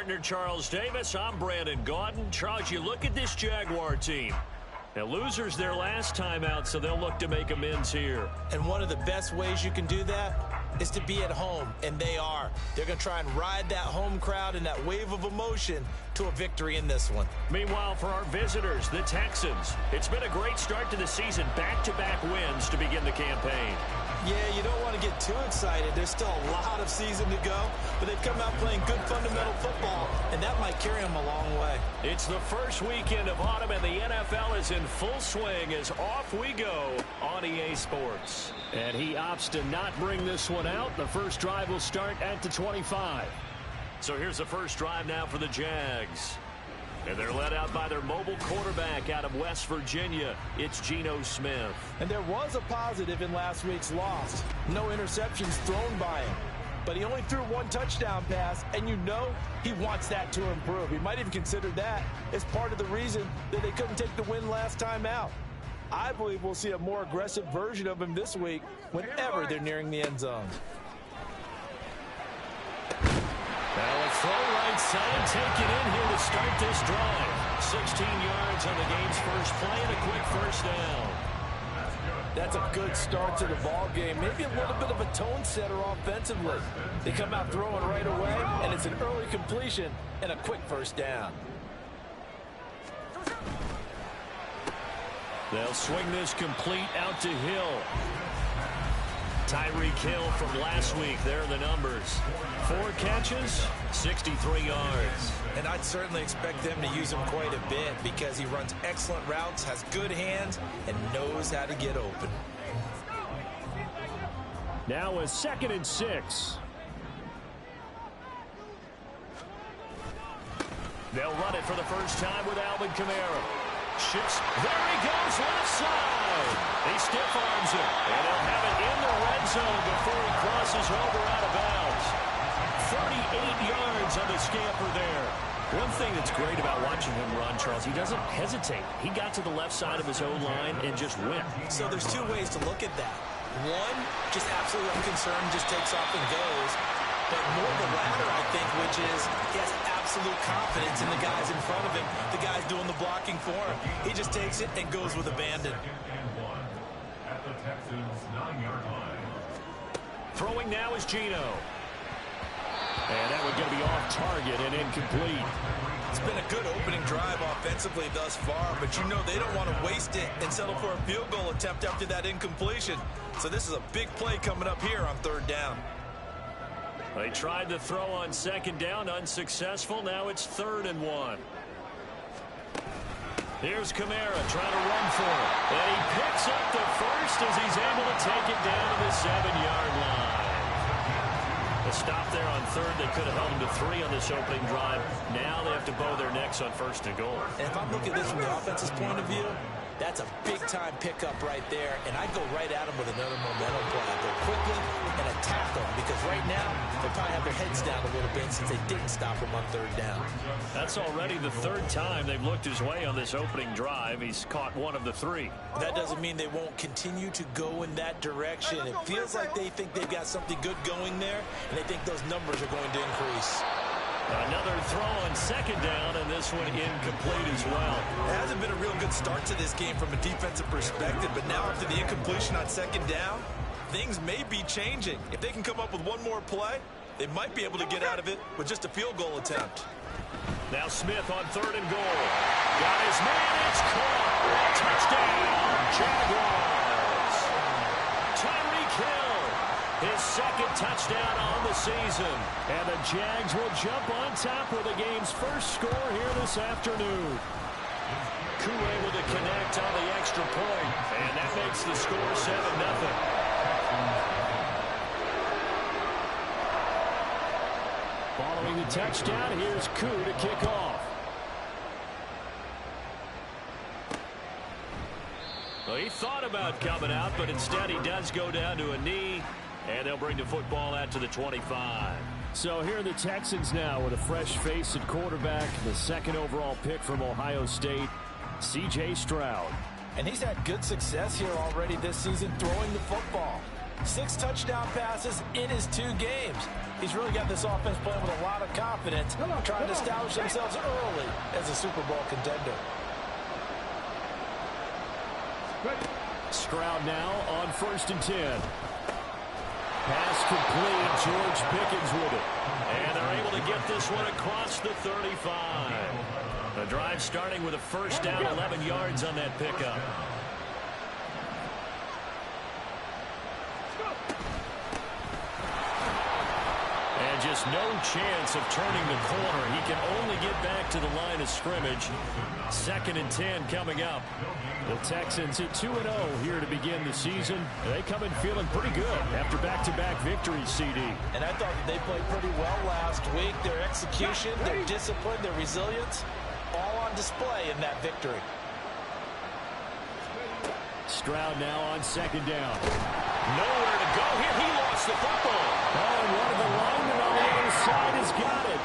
partner, Charles Davis. I'm Brandon Gaudin. Charles, you look at this Jaguar team. Now, losers their last time out, so they'll look to make amends here. And one of the best ways you can do that is to be at home, and they are. They're going to try and ride that home crowd and that wave of emotion to a victory in this one. Meanwhile, for our visitors, the Texans, it's been a great start to the season. Back-to-back wins to begin the campaign. Yeah, you don't want to get too excited. There's still a lot of season to go, but they've come out playing good fundamental football, and that might carry them a long way. It's the first weekend of autumn, and the NFL is in full swing as off we go on EA Sports. And he opts to not bring this one out. The first drive will start at the 25. So here's the first drive now for the Jags. And they're led out by their mobile quarterback out of West Virginia. It's Geno Smith. And there was a positive in last week's loss. No interceptions thrown by him. But he only threw one touchdown pass, and you know he wants that to improve. He might even consider that as part of the reason that they couldn't take the win last time out. I believe we'll see a more aggressive version of him this week whenever they're nearing the end zone. Now a throw right side, taken in here to start this drive. 16 yards on the game's first play and a quick first down. That's a good start to the ball game. Maybe a little bit of a tone setter offensively. They come out throwing right away, and it's an early completion and a quick first down. They'll swing this complete out to Hill. Tyreek Hill from last week. There are the numbers. 4 catches, 63 yards. And I'd certainly expect them to use him quite a bit because he runs excellent routes, has good hands, and knows how to get open. Now a 2nd and 6. They'll run it for the first time with Alvin Kamara. Shifts. There he goes, left side. He stiff arms it, and he'll have it in the red zone before he crosses over out of bounds. 38 yards on the scamper there. One thing that's great about watching him run, Charles, he doesn't hesitate. He got to the left side of his own line and just went. So there's 2 ways to look at that. One, just absolutely unconcerned, just takes off and goes. But more the latter, I think, which is he has absolute confidence in the guys in front of him, the guys doing the blocking for him. He just takes it and goes with abandon. At the Texans' 9-yard line. Throwing now is Geno. And that would going to be off target and incomplete. It's been a good opening drive offensively thus far, but you know they don't want to waste it and settle for a field goal attempt after that incompletion. So this is a big play coming up here on 3rd down. They tried to throw on 2nd down, unsuccessful. Now it's 3rd and 1. Here's Kamara trying to run for it. And he picks up the first as he's able to take it down to the 7-yard line. A stop there on 3rd. They could have held him to 3 on this opening drive. Now they have to bow their necks on 1st and goal. And if I'm looking at this from the offense's point of view, that's a big-time pickup right there, and I'd go right at him with another momentum play. I'd go quickly and attack them because right now they probably have their heads down a little bit since they didn't stop him on 3rd down. That's already the 3rd time they've looked his way on this opening drive. He's caught 1 of the 3. That doesn't mean they won't continue to go in that direction. It feels like they think they've got something good going there, and they think those numbers are going to increase. Another throw on 2nd down, and this one incomplete as well. It hasn't been a real good start to this game from a defensive perspective, but now after the incompletion on 2nd down, things may be changing. If they can come up with one more play, they might be able to get out of it with just a field goal attempt. Now Smith on 3rd and goal. Got his man, it's caught. Touchdown, Jaguars. Tyreek Hill, his 2nd touchdown on the season. And the Jags will jump on top with the game's first score here this afternoon. Koo able to connect on the extra point, and that makes the score 7-0. Following the touchdown, here's Koo to kick off. Well, he thought about coming out, but instead he does go down to a knee, and they'll bring the football out to the 25. So here are the Texans now with a fresh face at quarterback, the 2nd overall pick from Ohio State, C.J. Stroud. And he's had good success here already this season throwing the football. 6 touchdown passes in his 2 games. He's really got this offense playing with a lot of confidence, trying to establish themselves early as a Super Bowl contender. Stroud now on 1st and 10. Pass complete. George Pickens with it. And they're able to get this one across the 35. The drive starting with a first down, 11 yards on that pickup. And just no chance of turning the corner. He can only get back to the line of scrimmage. 2nd and 10 coming up. The Texans at 2-0 here to begin the season. They come in feeling pretty good after back-to-back victories, CD. And I thought that they played pretty well last week. Their execution, their discipline, their resilience, all on display in that victory. Stroud now on 2nd down. Nowhere to go here. He lost the football. Oh, and one of the linemen on the other side has got it.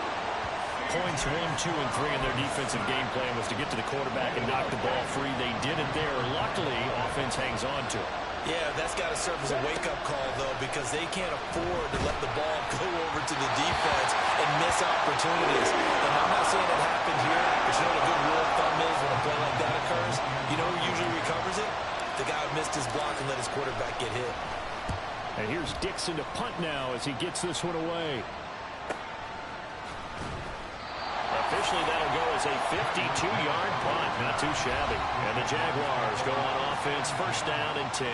Points 1, 2, and 3 in their defensive game plan was to get to the quarterback and knock the ball free. They did it there. Luckily, offense hangs on to it. Yeah, that's got to serve as a wake-up call, though, because they can't afford to let the ball go over to the defense and miss opportunities. And I'm not saying it happened here, but you know what a good rule of thumb is when a play like that occurs? You know who usually recovers it? The guy who missed his block and let his quarterback get hit. And here's Dixon to punt now as he gets this one away. Officially, that'll go as a 52-yard punt. Not too shabby. And the Jaguars go on offense, 1st down and 10.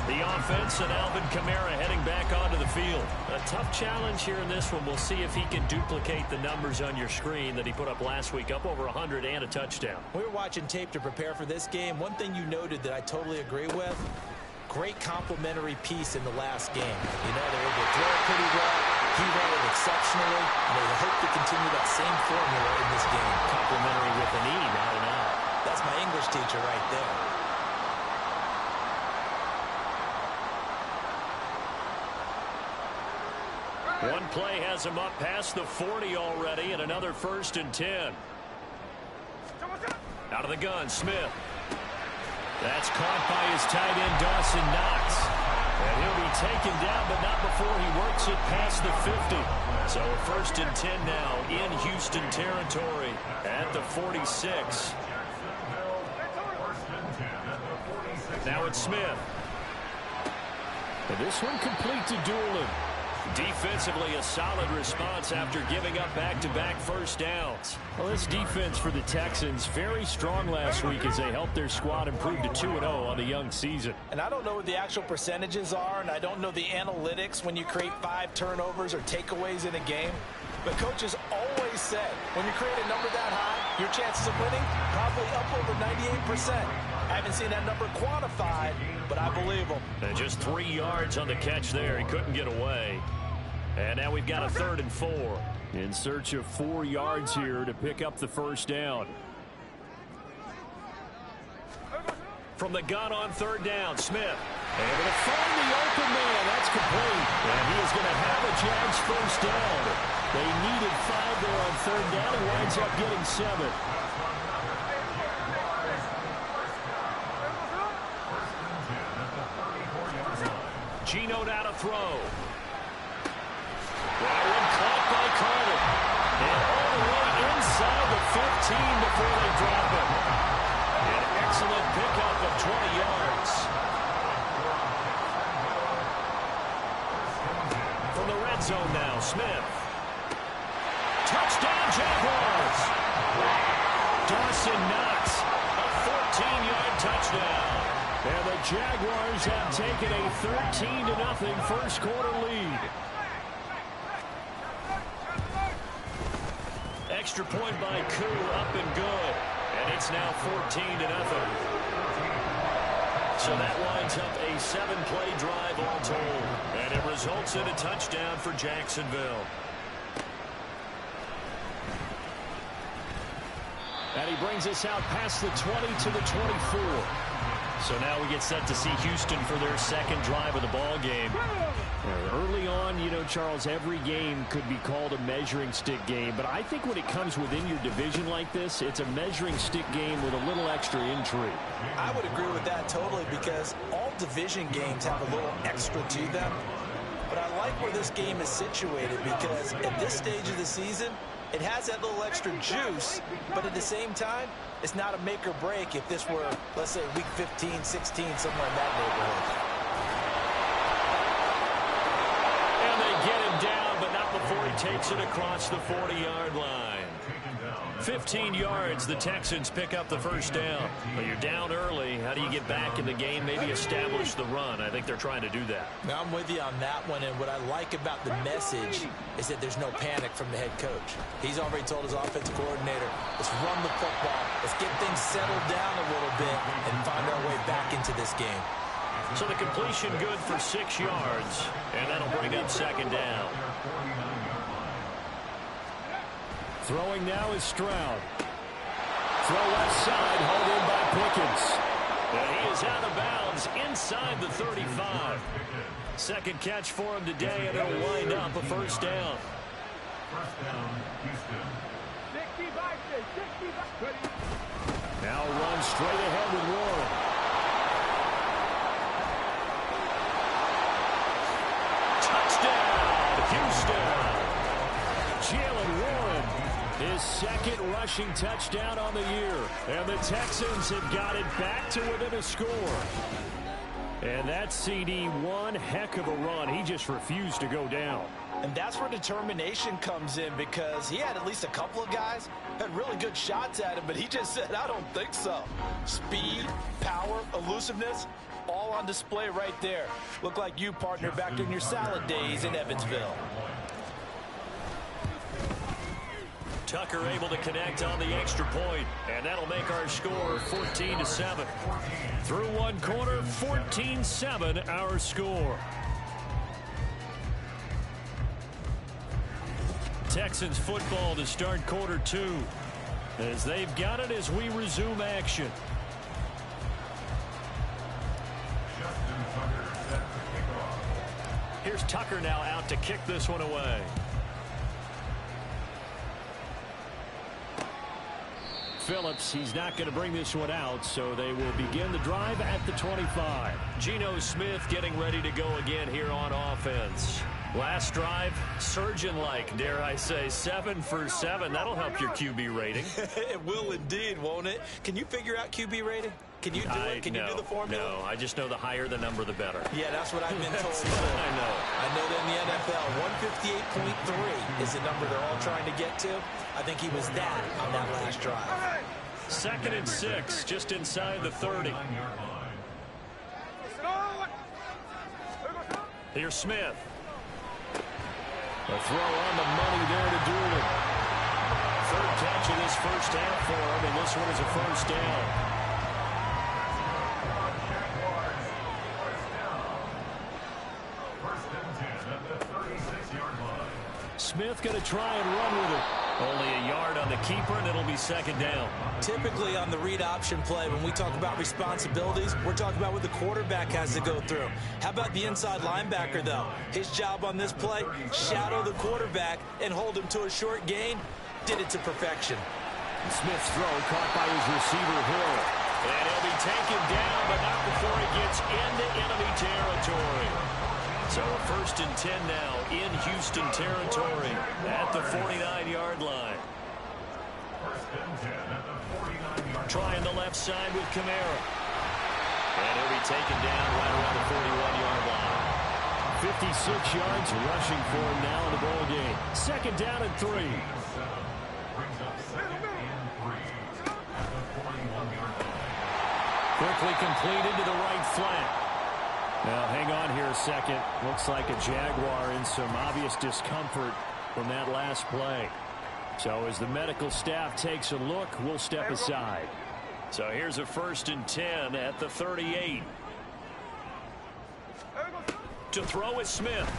The offense and Alvin Kamara heading back onto the field. A tough challenge here in this one. We'll see if he can duplicate the numbers on your screen that he put up last week, up over 100 and a touchdown. We were watching tape to prepare for this game. One thing you noted that I totally agree with, great complimentary piece in the last game. You know, they were able to throw it pretty well. He ran it exceptionally, and they hope to continue that same formula in this game. Complimentary with an E, not an I. That's my English teacher right there. One play has him up past the 40 already, and another 1st and 10. Out of the gun, Smith. That's caught by his tight end, Dawson Knox. And he'll be taken down, but not before he works it past the 50. So a 1st and 10 now in Houston territory at the 46. Now it's Smith. And this one complete to Doolin. Defensively, a solid response after giving up back-to-back 1st downs. Well, this defense for the Texans, very strong last week as they helped their squad improve to 2-0 on the young season. And I don't know what the actual percentages are, and I don't know the analytics when you create 5 turnovers or takeaways in a game. But coaches always said, when you create a number that high, your chances of winning probably up over 98%. I haven't seen that number quantified, but I believe them. And just 3 yards on the catch there. He couldn't get away. And now we've got a 3rd and 4. In search of 4 yards here to pick up the 1st down. From the gun on 3rd down, Smith. Able to find the open man. That's complete. And he is going to have a Jags 1st down. They needed 5 there on 3rd down and winds up getting 7. Geno now to throw. That one caught by Carter. And all the way inside the 15 before they drop him. An excellent pickup of 20 yards. From the red zone now, Smith. Touchdown, Jaguars. Dawson Knox, a 14-yard touchdown. And the Jaguars have taken a 13-0 first quarter lead. Extra point by Koo, up and good. And it's now 14-0. So that winds up a 7-play drive all told. And it results in a touchdown for Jacksonville. And he brings us out past the 20 to the 24. So now we get set to see Houston for their second drive of the ball game. Early on, you know, Charles, every game could be called a measuring stick game. But I think when it comes within your division like this, it's a measuring stick game with a little extra intrigue. I would agree with that totally, because all division games have a little extra to them. But I like where this game is situated, because at this stage of the season, it has that little extra juice, but at the same time, it's not a make or break if this were, let's say, week 15, 16, somewhere in that neighborhood. And they get him down, but not before he takes it across the 40-yard line. 15 yards, the Texans pick up the first down. But you're down early. How do you get back in the game, maybe establish the run? I think they're trying to do that. Now, I'm with you on that one, and what I like about the message is that there's no panic from the head coach. He's already told his offensive coordinator, let's run the football, let's get things settled down a little bit and find our way back into this game. So the completion good for 6 yards, and that'll bring up second down. Throwing now is Stroud. Throw left side, hauled in by Pickens. And he is out of bounds inside the 35. Second catch for him today, and it'll wind up a first down. First down, Houston. Now runs straight ahead with Warren. Touchdown, Houston. Jalen Warren, his second rushing touchdown on the year. And the Texans have got it back to within a score. And that CD, one heck of a run. He just refused to go down. And that's where determination comes in, because he had at least a couple of guys had really good shots at him, but he just said, I don't think so. Speed, power, elusiveness, all on display right there. Look like you, partner, back in your salad days in Evansville. Tucker able to connect on the extra point, and that'll make our score 14-7. Through one quarter, 14-7 our score. Texans football to start quarter two, as they've got it as we resume action. Here's Tucker now out to kick this one away. Phillips, he's not going to bring this one out, so they will begin the drive at the 25. Geno Smith getting ready to go again here on offense. Last drive, surgeon-like, dare I say, 7 for 7. That'll help your QB rating. It will indeed, won't it? Can you figure out QB rating? Can you do it? Can you do the formula? No, I just know the higher the number, the better. Yeah, that's what I've been told. I know. I know that in the NFL, 158.3 is the number they're all trying to get to. I think he was that on that last drive. 2nd and 6, just inside the 30. Here's Smith. A throw on the money there to Doolin. Third catch of this first half for him, and this one is a first down. Smith going to try and run with it. Only a yard on the keeper, and it'll be second down. Typically on the read option play, when we talk about responsibilities, we're talking about what the quarterback has to go through. How about the inside linebacker, though? His job on this play, shadow the quarterback and hold him to a short gain. Did it to perfection. Smith's throw caught by his receiver, Hill. And he'll be taken down, but not before he gets into enemy territory. So 1st and 10 now in Houston territory at the 49-yard line. Trying the left side with Kamara. And he'll be taken down right around the 41-yard line. 56 yards rushing for him now in the ball game. 2nd down and 3. Quickly completed to the right flat. Now, hang on here a second. Looks like a Jaguar in some obvious discomfort from that last play. So as the medical staff takes a look, we'll step aside. So here's a 1st and 10 at the 38. To throw is Smith.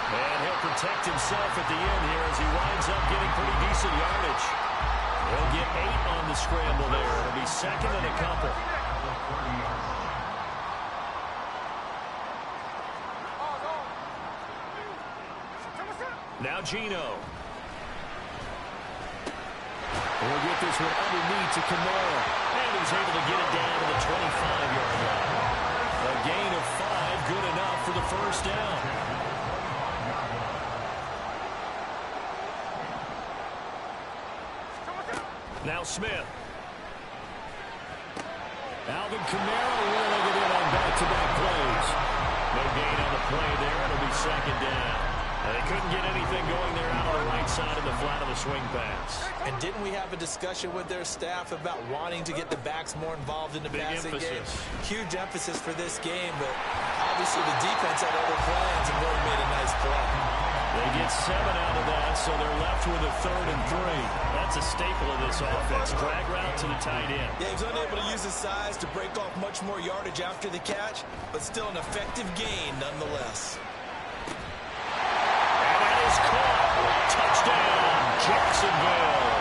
And he'll protect himself at the end here as he winds up getting pretty decent yardage. He'll get 8 on the scramble there. It'll be second and a couple. Now Gino. We'll get this one underneath to Kamara. And he's able to get it down to the 25-yard line. A gain of 5, good enough for the first down. Now Smith. Alvin Kamara reeling it in on back-to-back plays. No gain on the play there. It'll be second down. They couldn't get anything going there out on the right side of the flat of the swing pass. And didn't we have a discussion with their staff about wanting to get the backs more involved in the passing game? Huge emphasis for this game, but obviously the defense had other plans and really made a nice play. They get 7 out of that, so they're left with a 3rd and 3. That's a staple of this offense. Drag route to the tight end. Yeah, he was unable to use his size to break off much more yardage after the catch, but still an effective gain nonetheless. Touchdown, Jacksonville.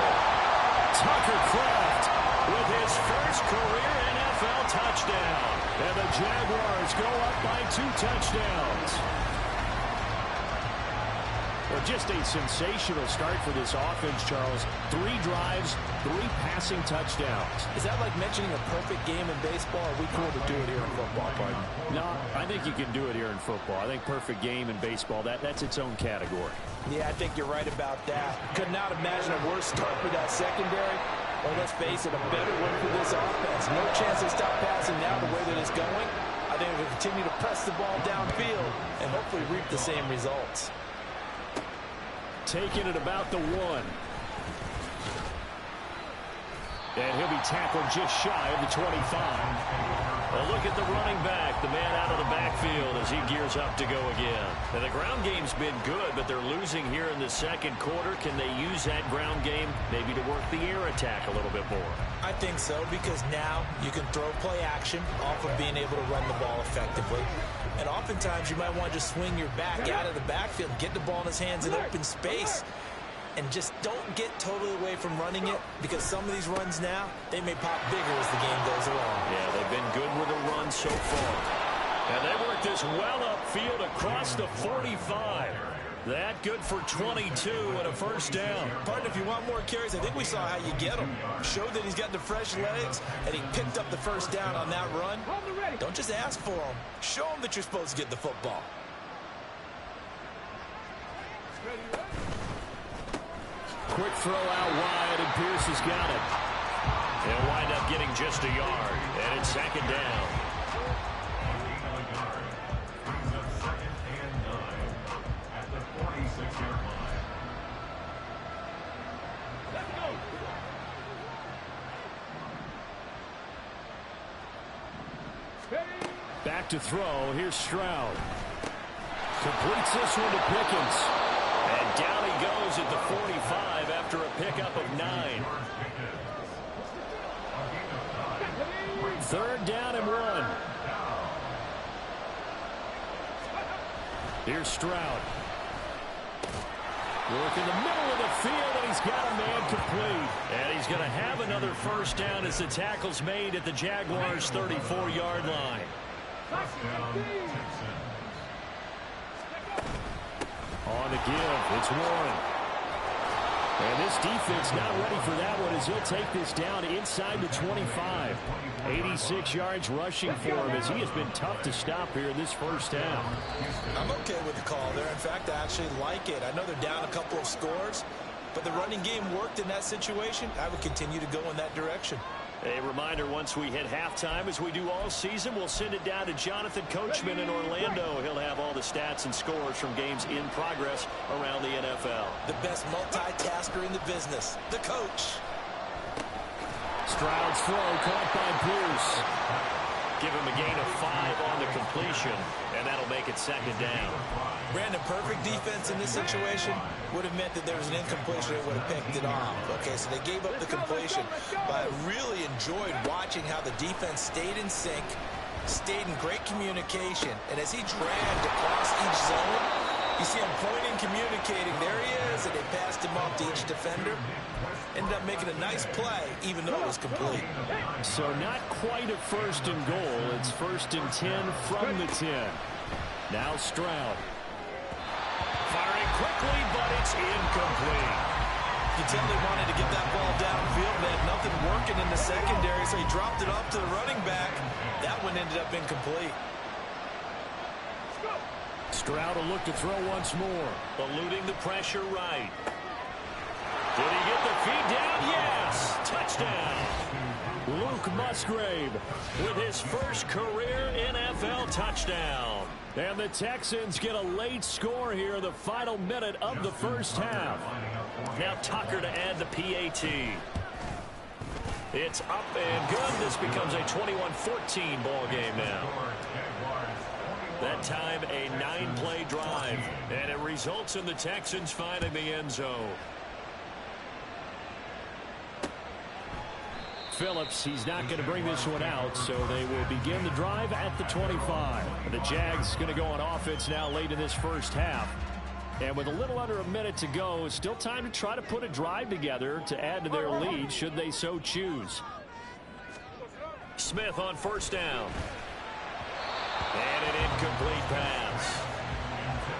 Tucker Kraft with his first career NFL touchdown. And the Jaguars go up by 2 touchdowns. Well, just a sensational start for this offense, Charles. 3 drives, 3 passing touchdowns. Is that like mentioning a perfect game in baseball? Or are we cool to do it here in football, pardon? No, I think you can do it here in football. I think perfect game in baseball, that's its own category. Yeah, I think you're right about that. Could not imagine a worse start for that secondary. Or let's face it, a better one for this offense. No chance to stop passing now the way that it's going. I think we'll continue to press the ball downfield and hopefully reap the same results. Taking it about the 1. And he'll be tackled just shy of the 25. Well, look at the running back, the man out of the backfield as he gears up to go again. And the ground game's been good, but they're losing here in the second quarter. Can they use that ground game maybe to work the air attack a little bit more? I think so, because now you can throw play action off of being able to run the ball effectively. And oftentimes you might want to just swing your back out of the backfield, get the ball in his hands in open space, and just don't get totally away from running it, because some of these runs now, they may pop bigger as the game goes along. Yeah, they've been good with the run so far. And they work this well upfield across the 45. That good for 22 and a first down. Partner, if you want more carries, I think we saw how you get them. Showed that he's got the fresh legs, and he picked up the first down on that run. Don't just ask for them. Show them that you're supposed to get the football. Quick throw out wide, and Pierce has got it. He'll wind up getting just a yard, and it's second down. Back to throw. Here's Stroud. Completes this one to Pickens. And down he goes at the 45 after a pickup of 9. 3rd down and 1. Here's Stroud. Work in the middle of the field, and he's got a man complete. And he's going to have another first down as the tackle's made at the Jaguars' 34-yard line. On the give, it's Warren. And this defense not ready for that one as he'll take this down inside the 25. 86 yards rushing for him as he has been tough to stop here in this first down. I'm okay with the call there. In fact, I actually like it. I know they're down a couple of scores, but the running game worked in that situation. I would continue to go in that direction. A reminder, once we hit halftime, as we do all season, we'll send it down to Jonathan Coachman in Orlando. He'll have all the stats and scores from games in progress around the NFL. The best multitasker in the business, the coach. Stroud's throw caught by Pierce. Give him a gain of 5 on the completion, and that'll make it second down. Brandon, perfect defense in this situation would have meant that there was an incompletion that would have picked it off. Okay, so they gave up the completion, but I really enjoyed watching how the defense stayed in sync, stayed in great communication, and as he dragged across each zone, You see him pointing, communicating. There he is, and they passed him off to each defender. Ended up making a nice play, even though it was complete. So not quite a first and goal. It's first and 10 from the 10. Now Stroud. Firing quickly, but it's incomplete. You tell they wanted to get that ball downfield. They had nothing working in the secondary, so he dropped it off to the running back. That one ended up incomplete. Stroud will look to throw once more. Eluding the pressure right. Did he get the feed down? Yes! Touchdown! Luke Musgrave with his first career NFL touchdown. And the Texans get a late score here in the final minute of the first half. Now Tucker to add the PAT. It's up and good. This becomes a 21-14 ball game now. That time a 9-play drive. And it results in the Texans finding the end zone. Phillips, he's not going to bring this one out, so they will begin the drive at the 25. The Jags going to go on offense now late in this first half. And with a little under a minute to go, it's still time to try to put a drive together to add to their lead should they so choose. Smith on first down. And an incomplete pass.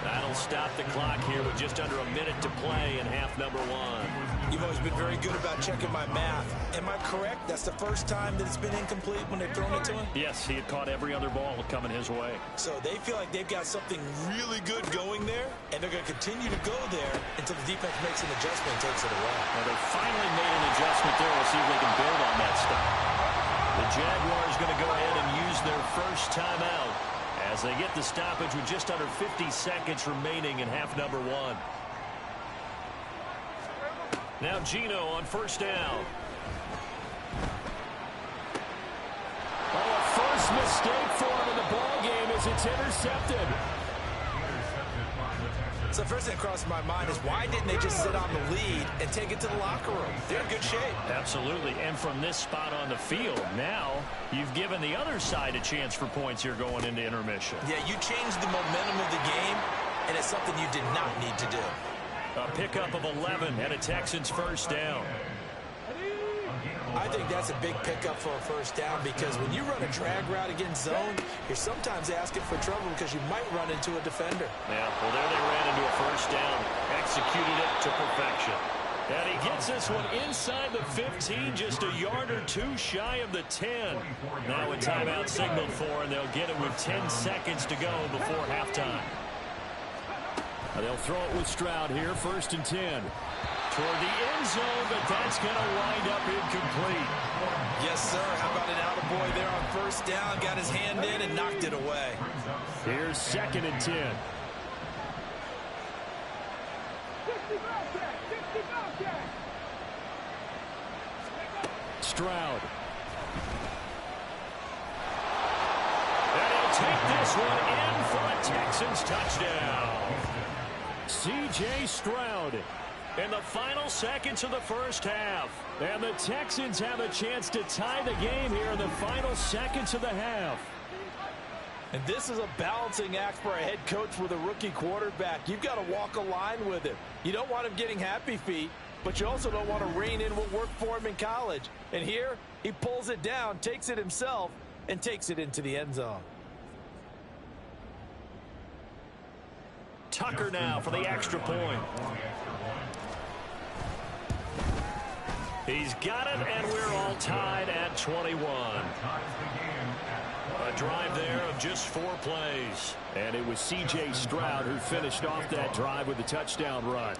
That'll stop the clock here with just under a minute to play in half number 1. You've always been very good about checking my math. Am I correct? That's the first time that it's been incomplete when they've thrown it to him? Yes, he had caught every other ball coming his way. So they feel like they've got something really good going there, and they're going to continue to go there until the defense makes an adjustment and takes it away. Well, they finally made an adjustment there. We'll see if they can build on that stuff. The Jaguars going to go ahead and use their first timeout as they get the stoppage with just under 50 seconds remaining in half number 1. Now Gino on first down. Oh, a first mistake for him in the ball game as it's intercepted. So the first thing that crossed my mind is why didn't they just sit on the lead and take it to the locker room? They're in good shape. Absolutely, and from this spot on the field, now you've given the other side a chance for points here going into intermission. Yeah, you changed the momentum of the game, and it's something you did not need to do. A pickup of 11 and a Texans first down. I think that's a big pickup for a first down because when you run a drag route against zone, you're sometimes asking for trouble because you might run into a defender. Yeah, well, there they ran into a first down, executed it to perfection. And he gets this one inside the 15, just a yard or two shy of the 10. Now a timeout signaled for, and they'll get it with 10 seconds to go before halftime. They'll throw it with Stroud here, first and 10. Toward the end zone, but that's going to wind up incomplete. Yes, sir. How about an attaboy there on first down? Got his hand in and knocked it away. Here's second and 10. Stroud. And he'll take this one in for a Texans touchdown. C.J. Stroud in the final seconds of the first half. And the Texans have a chance to tie the game here in the final seconds of the half. And this is a balancing act for a head coach with a rookie quarterback. You've got to walk a line with him. You don't want him getting happy feet, but you also don't want to rein in what worked for him in college. And here, he pulls it down, takes it himself, and takes it into the end zone. Tucker now for the extra point. He's got it, and we're all tied at 21. A drive there of just 4 plays. And it was C.J. Stroud who finished off that drive with a touchdown run.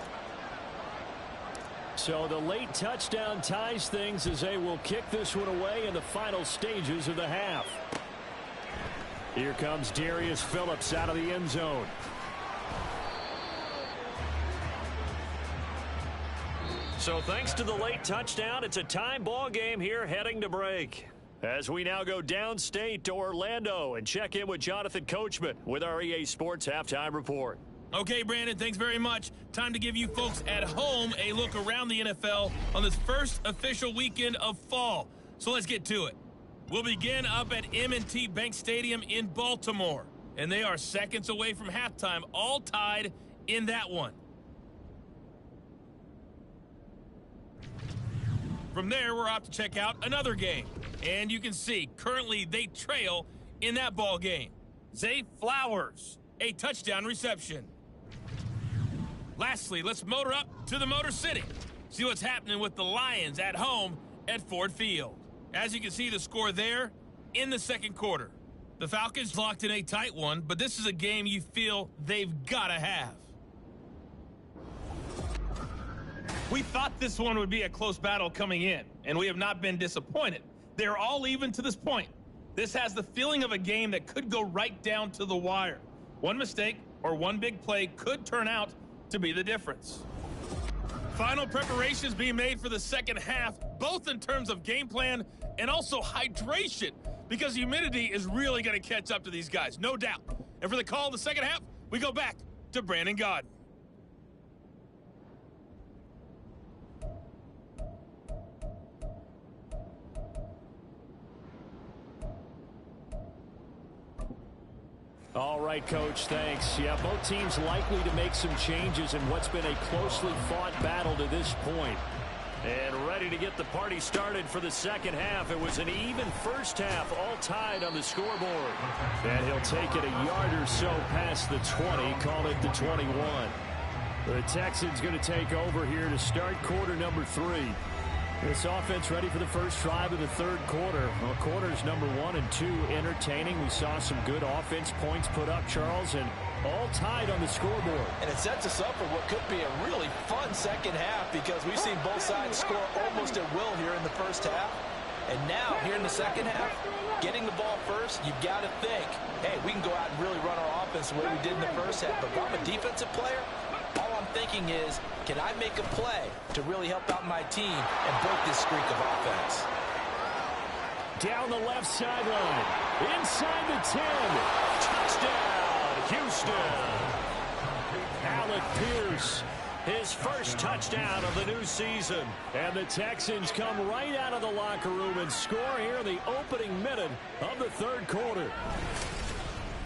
So the late touchdown ties things as they will kick this one away in the final stages of the half. Here comes Darius Phillips out of the end zone. So thanks to the late touchdown, it's a tie ball game here heading to break. As we now go downstate to Orlando and check in with Jonathan Coachman with our EA Sports Halftime Report. Okay, Brandon, thanks very much. Time to give you folks at home a look around the NFL on this first official weekend of fall. So let's get to it. We'll begin up at M&T Bank Stadium in Baltimore. And they are seconds away from halftime, all tied in that one. From there, we're off to check out another game. And you can see, currently they trail in that ball game. Zay Flowers, a touchdown reception. Lastly, let's motor up to the Motor City. See what's happening with the Lions at home at Ford Field. As you can see, the score there in the second quarter. The Falcons locked in a tight one, but this is a game you feel they've got to have. We thought this one would be a close battle coming in, and we have not been disappointed. They're all even to this point. This has the feeling of a game that could go right down to the wire. One mistake or one big play could turn out to be the difference. Final preparations being made for the second half, both in terms of game plan and also hydration, because humidity is really going to catch up to these guys, no doubt. And for the call of the second half, we go back to Brandon Gaudin. All right, Coach, thanks. Yeah, both teams likely to make some changes in what's been a closely fought battle to this point. And ready to get the party started for the second half. It was an even first half, all tied on the scoreboard. And he'll take it a yard or so past the 20, call it the 21. The Texans going to take over here to start quarter number 3. This offense ready for the first drive of the third quarter. Well, quarters number 1 and 2 entertaining. We saw some good offense points put up, Charles, and all tied on the scoreboard. And it sets us up for what could be a really fun second half, because we've seen both sides score almost at will here in the first half. And now, here in the second half, getting the ball first, you've got to think, hey, we can go out and really run our offense the way we did in the first half. But if I'm a defensive player, all I'm thinking is, can I make a play to really help out my team and break this streak of offense? Down the left sideline, inside the 10. Touchdown, Houston. Alec Pierce, his first touchdown of the new season. And the Texans come right out of the locker room and score here in the opening minute of the third quarter.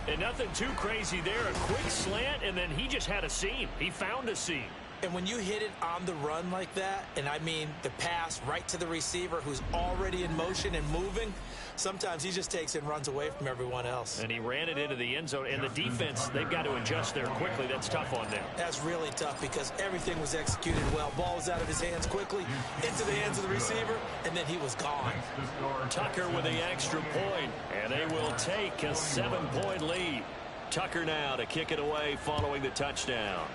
And nothing too crazy there. A quick slant, and then he just had a seam. He found a seam. And when you hit it on the run like that, and I mean the pass right to the receiver who's already in motion and moving, sometimes he just takes it and runs away from everyone else. And he ran it into the end zone. And the defense, they've got to adjust there quickly. That's tough on them. That's really tough because everything was executed well. Ball was out of his hands quickly, into the hands of the receiver, and then he was gone. Tucker with the extra point, and they will take a 7-point lead. Tucker now to kick it away following the touchdown.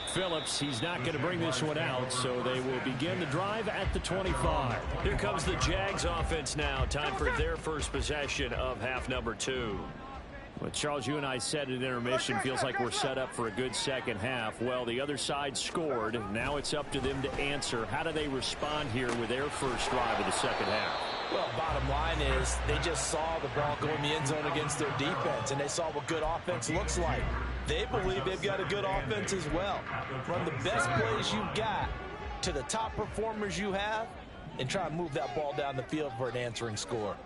Phillips, he's not going to bring this one out, so they will begin the drive at the 25. Here comes the Jags offense now. Time for their first possession of half number 2. Well, Charles, you and I said at intermission, feels like we're set up for a good second half. Well, the other side scored. Now it's up to them to answer. How do they respond here with their first drive of the second half? Well, bottom line is they just saw the ball go in the end zone against their defense, and they saw what good offense looks like. They believe they've got a good offense as well. Run the best plays you've got to the top performers you have and try and move that ball down the field for an answering score.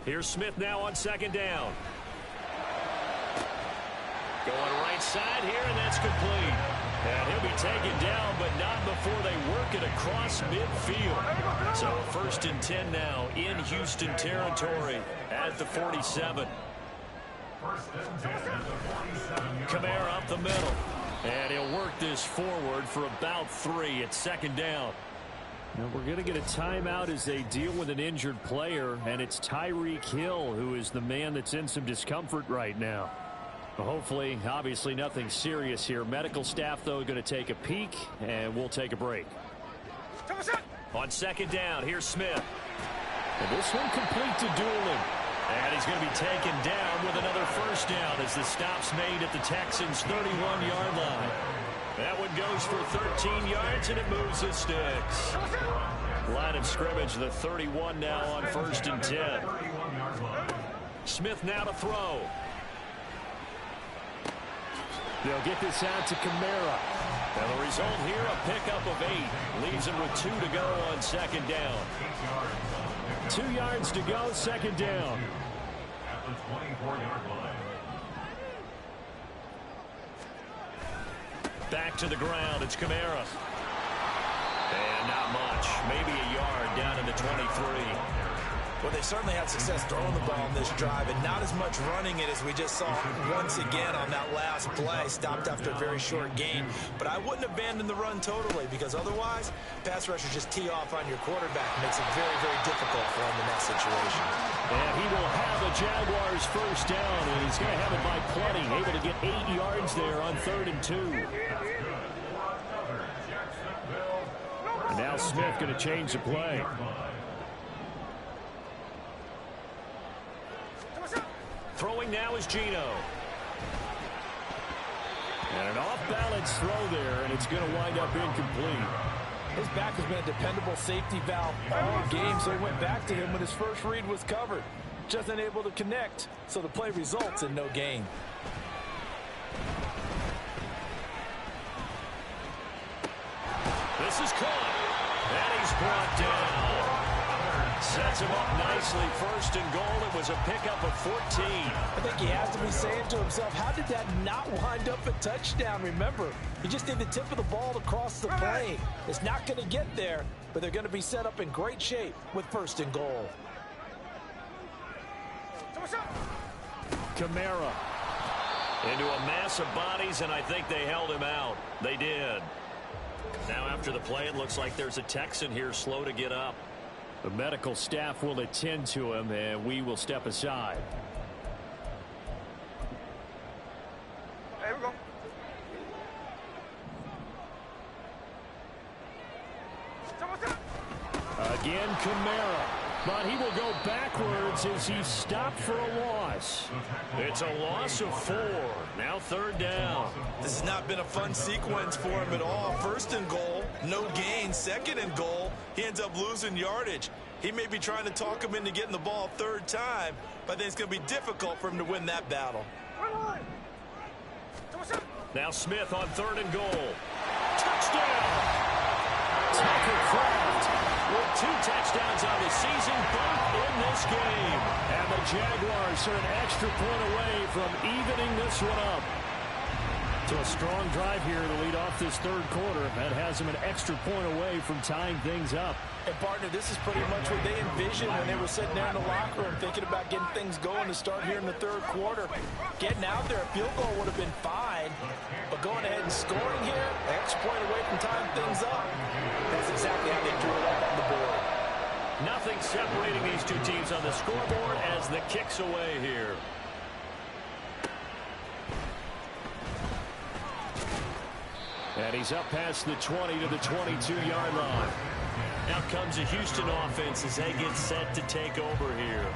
Here's Smith now on second down. Going right side here, and that's complete. And he'll be taken down, but not before they work it across midfield. So 1st and 10 now in Houston territory at the 47. Kamara up the middle. And he'll work this forward for about 3 at second down. Now we're going to get a timeout as they deal with an injured player, and it's Tyreek Hill who is the man that's in some discomfort right now. Hopefully, obviously nothing serious here. Medical staff, though, going to take a peek, and we'll take a break. On second down, here's Smith. And this one complete to Doolin. And he's going to be taken down with another first down as the stop's made at the Texans' 31-yard line. That one goes for 13 yards, and it moves the sticks. Line of scrimmage, the 31 now on 1st and 10. Smith now to throw. They'll get this out to Kamara. And the result here, a pickup of 8. Leaves him with 2 to go on second down. 2 yards to go, second down. At the 24-yard line. Back to the ground. It's Kamara. And not much. Maybe a yard down to the 23. Well, they certainly had success throwing the ball on this drive, and not as much running it as we just saw once again on that last play. Stopped after a very short gain. But I wouldn't abandon the run totally, because otherwise, pass rushers just tee off on your quarterback. Makes it very, very difficult for him in that situation. And he will have the Jaguars first down, and he's going to have it by plenty. Able to get 8 yards there on 3rd and 2. And now Smith going to change the play. Throwing now is Geno. And an off-balance throw there, and it's going to wind up incomplete. His back has been a dependable safety valve all game, so he went back to him when his first read was covered. Just unable to connect, so the play results in no gain. This is caught, and he's brought down. Sets him up nicely. 1st and goal. It was a pickup of 14. I think he has to be saying to himself, how did that not wind up a touchdown? Remember, he just need the tip of the ball to cross the plane. It's not going to get there, but they're going to be set up in great shape with 1st and goal. Kamara into a mass of bodies, and I think they held him out. They did. Now after the play, it looks like there's a Texan here slow to get up. The medical staff will attend to him, and we will step aside. There we go. Again, Kamara. But he will go backwards as he stopped for a loss. It's a loss of 4. Now 3rd down. This has not been a fun sequence for him at all. 1st and goal, no gain. 2nd and goal, he ends up losing yardage. He may be trying to talk him into getting the ball 3rd time, but I think it's going to be difficult for him to win that battle. Now Smith on 3rd and goal. Touchdown! Tucker Kraft with 2 touchdowns on the season, both in this game. And the Jaguars are an extra point away from evening this one up. So a strong drive here to lead off this 3rd quarter. That has them an extra point away from tying things up. And, partner, this is pretty much what they envisioned when they were sitting there in the locker room thinking about getting things going to start here in the 3rd quarter. Getting out there, a field goal would have been fine, but going ahead and scoring here, extra point away from tying things up, that's exactly how they drew it up on the board. Nothing separating these two teams on the scoreboard as the kick's away here. And he's up past the 20 to the 22-yard line. Now comes a Houston offense as they get set to take over here.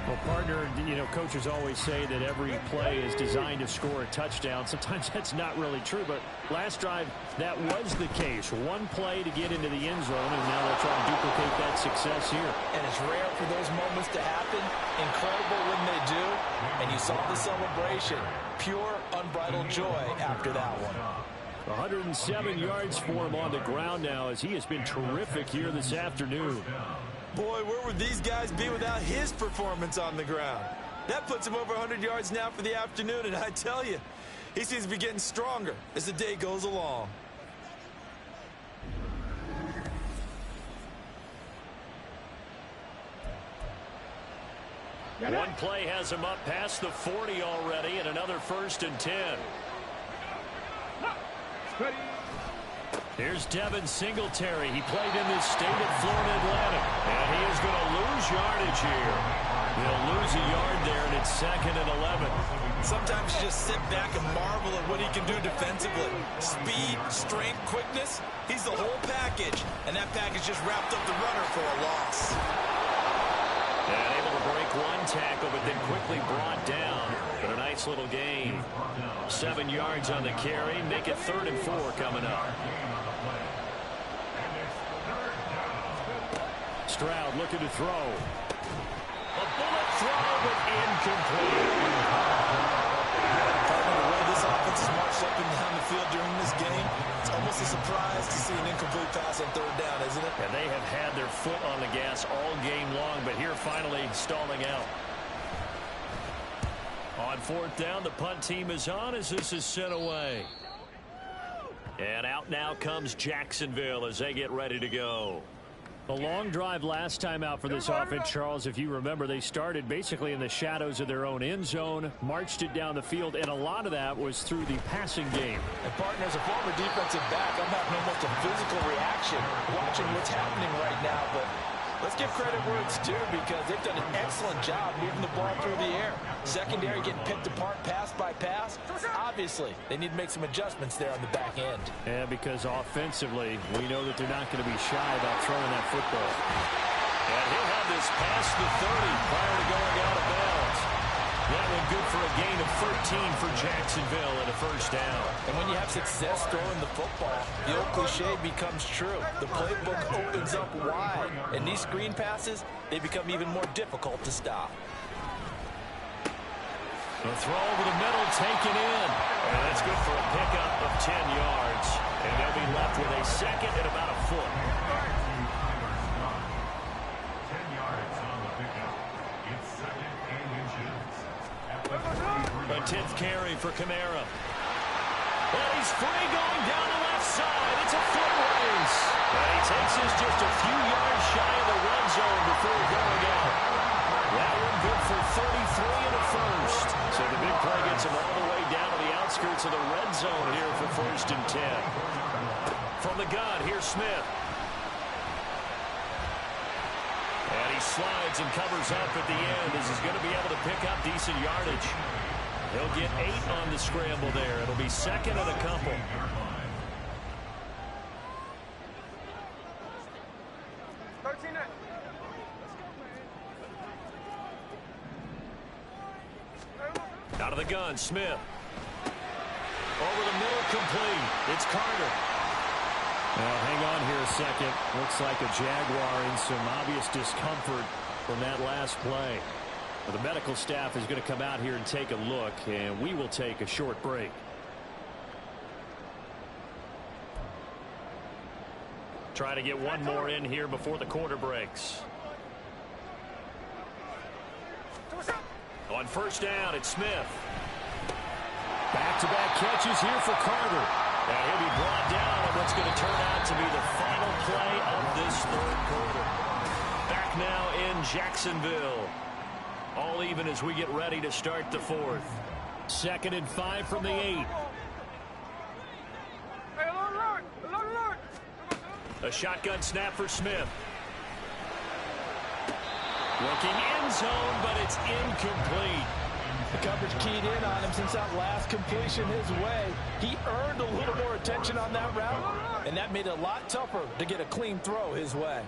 Well, partner, you know, coaches always say that every play is designed to score a touchdown. Sometimes that's not really true, but last drive, that was the case. One play to get into the end zone, and now they'll try to duplicate that success here. And it's rare for those moments to happen. Incredible when they do. And you saw the celebration. Pure, unbridled joy after that one. 107 yards for him on the ground now as he has been terrific here this afternoon. Boy, where would these guys be without his performance on the ground? That puts him over 100 yards now for the afternoon, and I tell you, he seems to be getting stronger as the day goes along. One play has him up past the 40 already, and another 1st and 10. Here's Devin Singletary. He played in this state of Florida Atlantic, and he is going to lose yardage here. They'll lose a yard there, and it's 2nd and 11. Sometimes you just sit back and marvel at what he can do defensively. Speed, strength, quickness, he's the whole package, and that package just wrapped up the runner for a loss. And able to break one tackle, but then quickly brought down. But a nice little gain. 7 yards on the carry. Make it 3rd and 4 coming up. Stroud looking to throw. A bullet throw, but incomplete. The way this offense is marched up and down the field during this game, it's almost a surprise to see an incomplete pass on 3rd down, isn't it? And they have had their foot on the gas all game long, but here finally stalling out. On fourth down, the punt team is on as this is sent away. And out now comes Jacksonville as they get ready to go. The long drive last time out for this offense, Charles, if you remember, they started basically in the shadows of their own end zone, marched it down the field, and a lot of that was through the passing game. And partner, as a former defensive back, I'm having almost a physical reaction watching what's happening right now, but let's give credit where it's due because they've done an excellent job moving the ball through the air. Secondary getting picked apart pass by pass. Obviously, they need to make some adjustments there on the back end. Yeah, because offensively, we know that they're not going to be shy about throwing that football. And he'll have this past the 30 prior to going out of bounds. That one good for a gain of 13 for Jacksonville and a first down. And when you have success throwing the football, the old cliche becomes true. The playbook opens up wide, and these screen passes, they become even more difficult to stop. The throw over the middle taken in. And that's good for a pickup of 10 yards. And they'll be left with a second and about a foot. 10 yards on the pickup. It's second and inches. A 10th carry for Kamara. And he's free going down the left side. It's a foot race. And he takes us just a few yards shy of the red zone before going out. That one good for 33 and a first. So the big play gets him all the way down to the outskirts of the red zone here for first and 10. From the gun, here's Smith. And he slides and covers up at the end as he's going to be able to pick up decent yardage. He'll get 8 on the scramble there. It'll be second and a couple. Out of the gun, Smith. Over the middle, complete. It's Carter. Well, hang on here a second. Looks like a Jaguar in some obvious discomfort from that last play. Well, the medical staff is going to come out here and take a look, and we will take a short break. Try to get one more in here before the quarter breaks. On first down, it's Smith. Back-to-back catches here for Carter. And he'll be brought down on what's going to turn out to be the final play of this third quarter. Back now in Jacksonville. All even as we get ready to start the fourth. 2nd and 5 from the 8. A shotgun snap for Smith. Looking end zone, but it's incomplete. The coverage keyed in on him since that last completion his way. He earned a little more attention on that route, and that made it a lot tougher to get a clean throw his way.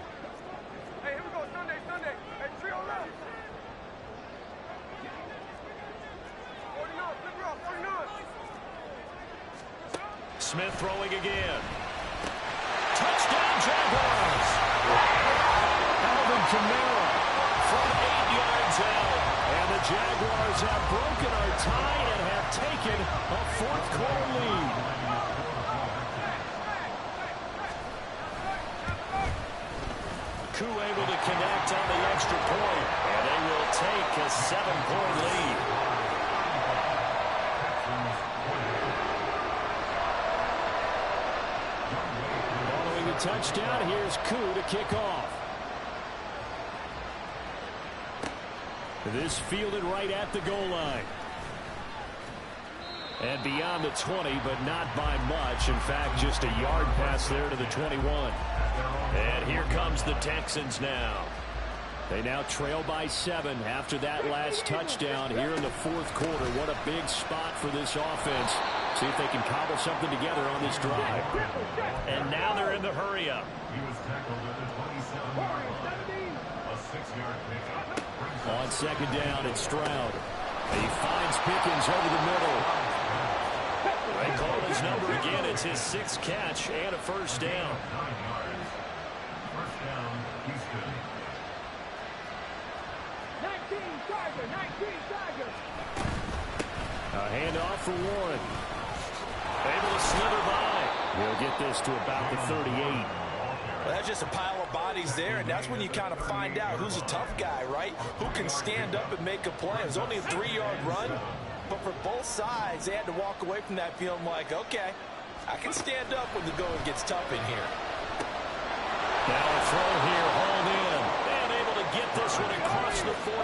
Hey, here we go. Sunday. Hey, trio left. 49. Smith throwing again. Touchdown, Jaguars. Alvin Kamara From 8 yards out. and the Jaguars have broken our tie and have taken a fourth quarter lead. Koo able to connect on the extra point, and they will take a 7-point lead. Following the touchdown, here's Koo to kick off. This fielded right at the goal line. And beyond the 20, but not by much. In fact, just a yard pass there to the 21. And here comes the Texans now. They now trail by 7 after that last touchdown here in the fourth quarter. What a big spot for this offense. See if they can cobble something together on this drive. And now they're in the hurry-up. He was tackled at the 27-yard line. A 6-yard pickup. On 2nd down, it's Stroud. He finds Pickens over the middle. They call his number again. It's his 6th catch and a first down. 9 yards. First down, Houston. 19 Tiger. A handoff for Warren. Able to slither by. He'll get this to about the 38. Well, that's just a pile of bodies there, and that's when you kind of find out who's a tough guy, right? Who can stand up and make a play. It was only a 3-yard run, but for both sides, they had to walk away from that feeling like, okay, I can stand up when the going gets tough in here. Now a throw here, hauled in, and able to get this one across the 45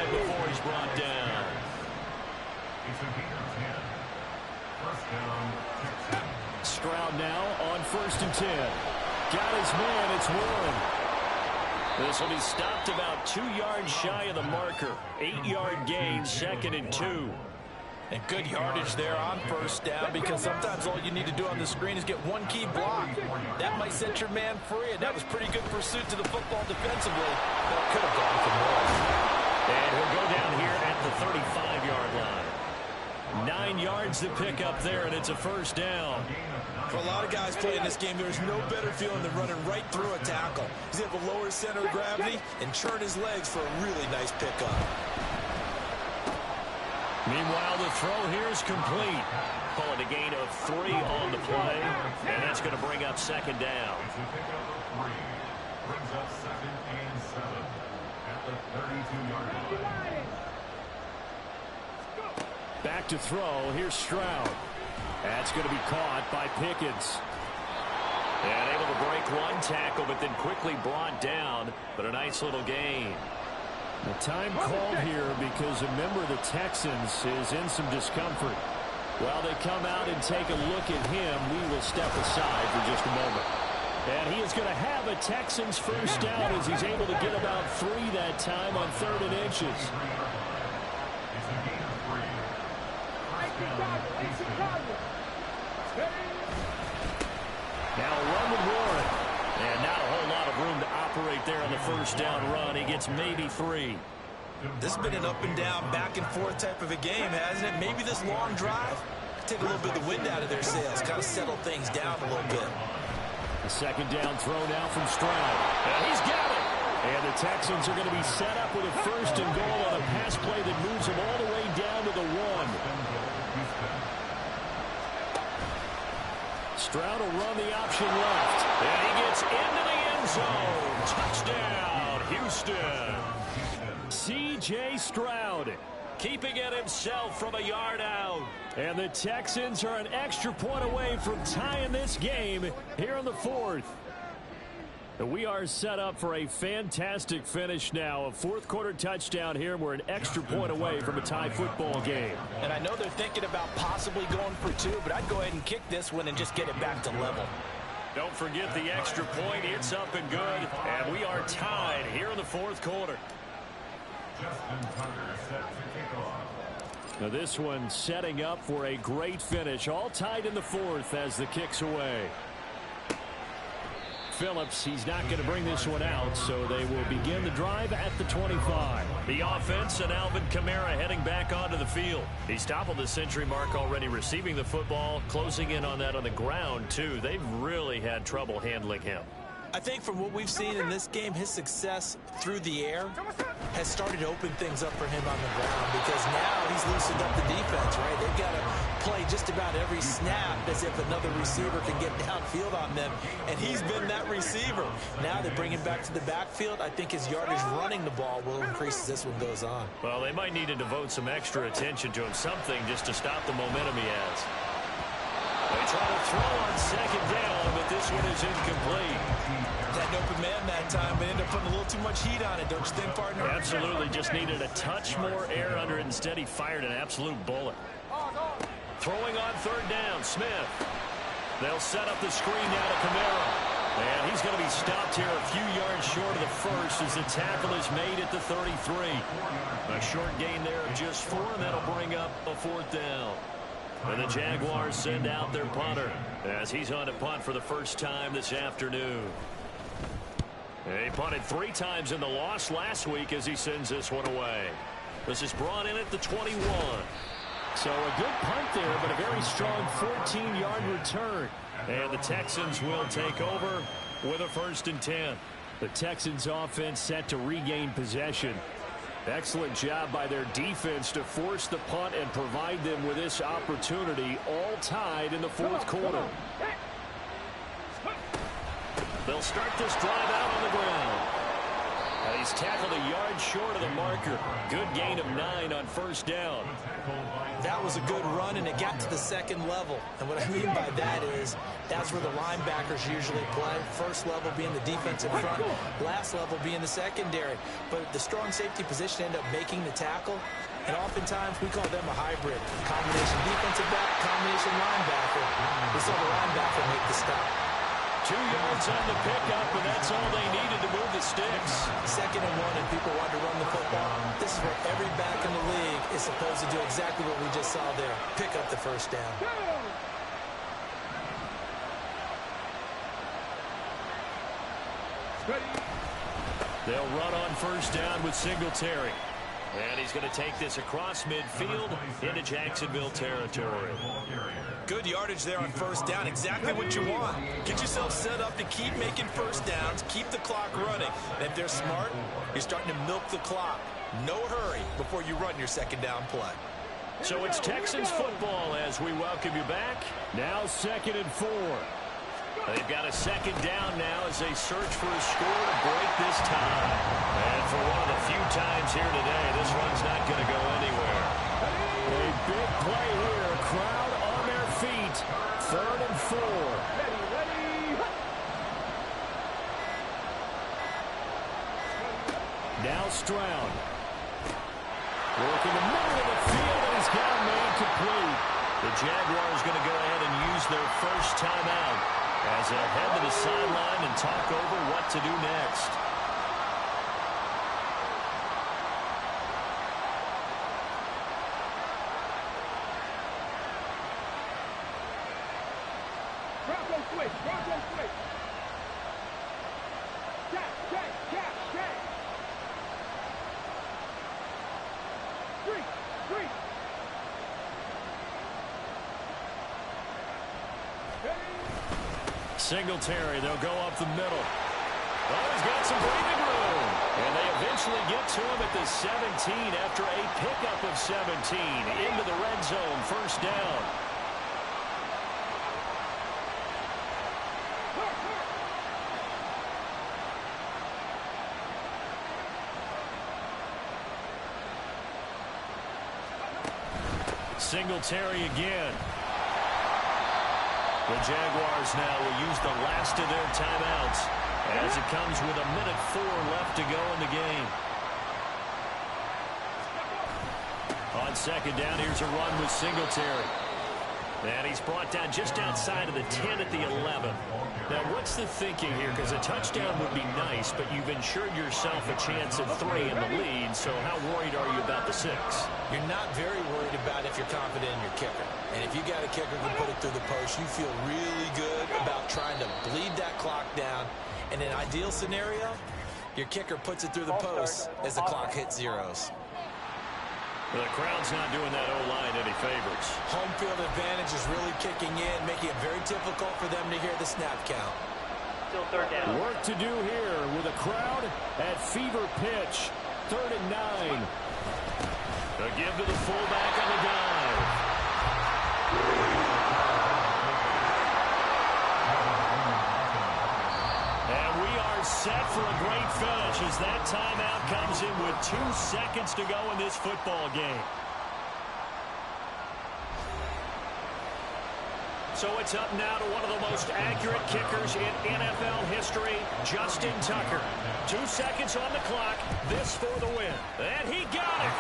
before he's brought down. It's a gain of 10. First down, Texans. Stroud now on 1st and 10. Got his man, it's Warren. This will be stopped about 2 yards shy of the marker. 8-yard gain, 2nd and 2. And good yardage there on 1st down, because sometimes all you need to do on the screen is get one key block. That might set your man free, and that was pretty good pursuit to the football defensively. That could have gone for more. And he'll go down here at the 35-yard line. 9 yards to pick up there, and it's a 1st down. For a lot of guys playing this game, there's no better feeling than running right through a tackle. He's able to lower his center of gravity and churn his legs for a really nice pickup. Meanwhile, the throw here is complete. Calling a gain of 3 on the play, and that's going to bring up 2nd down. It's a pickup of 3. Brings up 2nd and 7 at the 32-yard line. Back to throw. Here's Stroud. That's going to be caught by Pickens. And able to break one tackle, but then quickly brought down. But a nice little gain. The time called here because a member of the Texans is in some discomfort. While they come out and take a look at him, we will step aside for just a moment. And he is going to have a Texans 1st down as he's able to get about 3 that time on 3rd and inches. It's a gain of 3. Now a run with Warren. And not a whole lot of room to operate there on the 1st down run. He gets maybe 3. This has been an up and down, back and forth type of a game, hasn't it? Maybe this long drive take a little bit of the wind out of their sails, kind of settle things down a little bit. The 2nd down throw now from Stroud. And he's got it. And the Texans are going to be set up with a 1st and goal on a pass play that moves them all the way down to the 1. Stroud will run the option left. And he gets into the end zone. Touchdown, Houston. C.J. Stroud keeping it himself from a yard out. And the Texans are an extra point away from tying this game here in the 4th. We are set up for a fantastic finish now. A 4th quarter touchdown here. We're an extra point away from a tie football game. And I know they're thinking about possibly going for 2, but I'd go ahead and kick this one and just get it back to level. Don't forget the extra point. It's up and good. And we are tied here in the 4th quarter. Justin Tucker set to kick off. Now this one setting up for a great finish. All tied in the 4th as the kick's away. Phillips, he's not going to bring this one out, so they will begin the drive at the 25. The offense and Alvin Kamara heading back onto the field. He's toppled the century mark already, receiving the football, closing in on that on the ground, too. They've really had trouble handling him. I think from what we've seen in this game, his success through the air has started to open things up for him on the ground, because now he's loosened up the defense, right? They've got to play just about every snap as if another receiver can get downfield on them, and he's been that receiver. Now they bring him back to the backfield. I think his yardage running the ball will increase as this one goes on. Well, they might need to devote some extra attention to him, something just to stop the momentum he has. They try to throw on 2nd down, but this one is incomplete. That open man that time, but ended up putting a little too much heat on it, don't you think, partner? Absolutely, just needed a touch more air under it. Instead, he fired an absolute bullet. Throwing on 3rd down, Smith. They'll set up the screen now to Kamara. And he's going to be stopped here a few yards short of the 1st as the tackle is made at the 33. A short gain there of just 4, and that'll bring up a 4th down. And the Jaguars send out their punter as he's on to punt for the first time this afternoon. He punted 3 times in the loss last week as he sends this one away. This is brought in at the 21. So a good punt there, but a very strong 14-yard return. And the Texans will take over with a 1st and 10. The Texans offense set to regain possession. Excellent job by their defense to force the punt and provide them with this opportunity, all tied in the 4th quarter. They'll start this drive out on the ground. And he's tackled a yard short of the marker. Good gain of 9 on first down. That was a good run, and it got to the second level. And what I mean by that is that's where the linebackers usually play. First level being the defensive front, last level being the secondary. But the strong safety position ended up making the tackle. And oftentimes we call them a hybrid. Combination defensive back, combination linebacker. We saw the linebacker make the stop. 2 yards on the pickup, and that's all they needed to move the sticks. 2nd and 1, and people want to run the football. This is where every back in the league is supposed to do exactly what we just saw there. Pick up the first down. They'll run on first down with Singletary. And he's going to take this across midfield into Jacksonville territory. Good yardage there on first down. Exactly what you want. Get yourself set up to keep making first downs, keep the clock running. And if they're smart, you're starting to milk the clock. No hurry before you run your second down play. So it's Texans football as we welcome you back. Now 2nd and 4. They've got a second down now as they search for a score to break this tie. And for one of the few times here today, this one's not going to go anywhere. A big play here. Crowd on their feet. 3rd and 4. Now Stroud. Working the middle of the field, and he's got a man complete. The Jaguars going to go ahead and use their first timeout as they'll head to the sideline and talk over what to do next. Singletary, they'll go up the middle. Oh, he's got some breathing room. And they eventually get to him at the 17 after a pickup of 17 into the red zone. First down. Singletary again. The Jaguars now will use the last of their timeouts as it comes with 1:04 left to go in the game. On second down, here's a run with Singletary. And he's brought down just outside of the 10 at the 11. Now, what's the thinking here? Because a touchdown would be nice, but you've ensured yourself a chance of 3 in the lead, so how worried are you about the 6? You're not very worried about if you're confident in your kicker. And if you got a kicker who can put it through the post, you feel really good about trying to bleed that clock down. In an ideal scenario, your kicker puts it through the post as the clock hits zeros. The crowd's not doing that O-line any favors. Home field advantage is really kicking in, making it very difficult for them to hear the snap count. Still 3rd down. Work to do here with a crowd at fever pitch. 3rd and 9. A give to the fullback on the dive. And we are set for a great finish as that timeout comes in with 2 seconds to go in this football game. So it's up now to one of the most accurate kickers in NFL history, Justin Tucker. 2 seconds on the clock. This for the win. And he got it.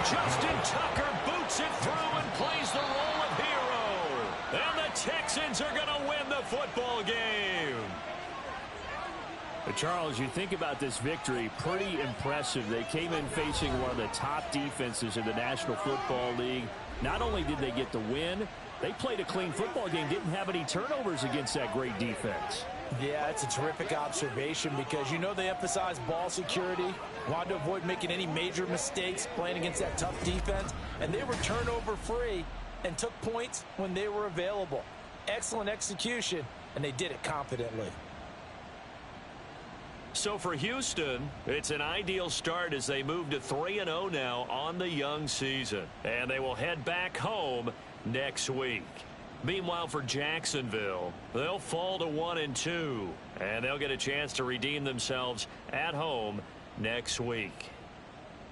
Justin Tucker boots it through and plays the role of hero. And the Texans are going to win the football game. Charles, you think about this victory, pretty impressive. They came in facing one of the top defenses in the National Football League. Not only did they get the win, they played a clean football game, didn't have any turnovers against that great defense. Yeah, it's a terrific observation because you know they emphasize ball security, wanted to avoid making any major mistakes playing against that tough defense, and they were turnover free and took points when they were available. Excellent execution, and they did it confidently. So for Houston, it's an ideal start as they move to 3-0 now on the young season. And they will head back home next week. Meanwhile, for Jacksonville, they'll fall to 1-2, and they'll get a chance to redeem themselves at home next week.